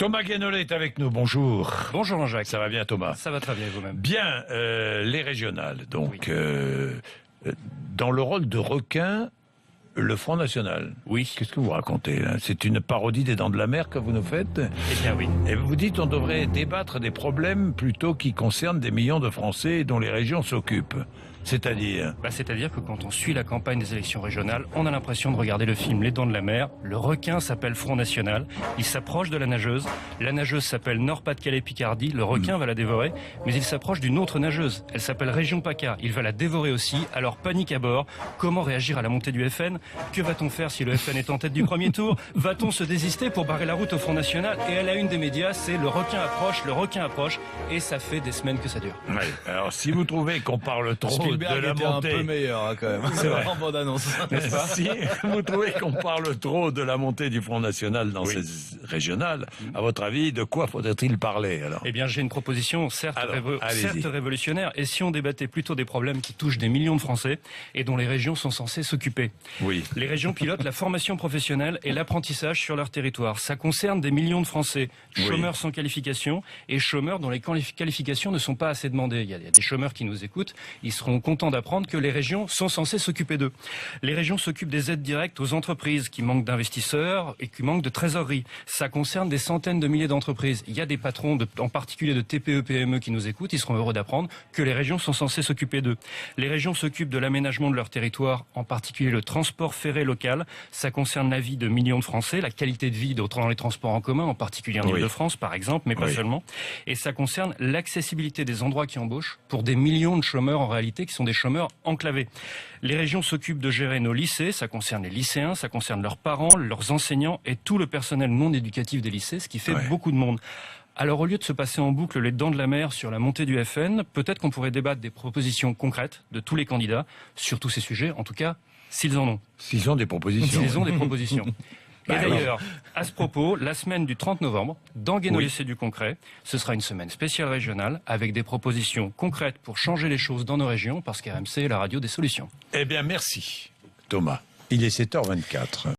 Thomas Guénolé est avec nous, bonjour. Bonjour Jean-Jacques. Ça va bien Thomas? Ça va très bien vous-même. Bien, les régionales, donc Oui. dans le rôle de requin, le Front National. Oui. Qu'est-ce que vous racontez là? C'est une parodie des Dents de la Mer que vous nous faites? Eh bien oui. Et vous dites on devrait débattre des problèmes plutôt qui concernent des millions de Français et dont les régions s'occupent. C'est-à-dire? C'est-à-dire que quand on suit la campagne des élections régionales, on a l'impression de regarder le film Les Dents de la Mer. Le requin s'appelle Front National. Il s'approche de la nageuse. La nageuse s'appelle Nord-Pas-de-Calais-Picardie. Le requin va la dévorer. Mais il s'approche d'une autre nageuse. Elle s'appelle Région PACA. Il va la dévorer aussi. Alors panique à bord. Comment réagir à la montée du FN? Que va-t-on faire si le FN est en tête du premier tour? Va-t-on se désister pour barrer la route au Front National? Et à la une des médias, c'est le requin approche. Et ça fait des semaines que ça dure. Ouais. Alors si vous trouvez qu'on parle trop Spielberg de la était montée... un peu meilleur hein, quand même. C'est vrai. En bande annonce. N'est-ce pas? Si vous trouvez qu'on parle trop de la montée du Front National dans Oui. ces régionales, à votre avis, de quoi faudrait-il parler alors? Eh bien, j'ai une proposition, certes allez-y. révolutionnaire, et si on débattait plutôt des problèmes qui touchent des millions de Français et dont les régions sont censées s'occuper. Oui. Les régions pilotent la formation professionnelle et l'apprentissage sur leur territoire. Ça concerne des millions de Français, chômeurs sans qualification et chômeurs dont les qualifications ne sont pas assez demandées. Il y a des chômeurs qui nous écoutent, ils seront contents d'apprendre que les régions sont censées s'occuper d'eux. Les régions s'occupent des aides directes aux entreprises qui manquent d'investisseurs et qui manquent de trésorerie. Ça concerne des centaines de milliers d'entreprises. Il y a des patrons, en particulier de TPE, PME qui nous écoutent, ils seront heureux d'apprendre que les régions sont censées s'occuper d'eux. Les régions s'occupent de l'aménagement de leur territoire, en particulier le transport ferré local. Ça concerne la vie de millions de Français, la qualité de vie dans les transports en commun, en particulier en Île-de-France par exemple, mais pas seulement. Et ça concerne l'accessibilité des endroits qui embauchent pour des millions de chômeurs en réalité qui sont des chômeurs enclavés. Les régions s'occupent de gérer nos lycées, ça concerne les lycéens, ça concerne leurs parents, leurs enseignants et tout le personnel non éducatif des lycées, ce qui fait beaucoup de monde. Alors au lieu de se passer en boucle les dents de la mer sur la montée du FN, peut-être qu'on pourrait débattre des propositions concrètes de tous les candidats sur tous ces sujets, en tout cas s'ils en ont. S'ils ont des propositions. S'ils ont des propositions. Et d'ailleurs, à ce propos, la semaine du 30 novembre, dans Guénolé c'est du concret, ce sera une semaine spéciale régionale avec des propositions concrètes pour changer les choses dans nos régions, parce qu'RMC est la radio des solutions. Eh bien merci Thomas. Il est 7h24.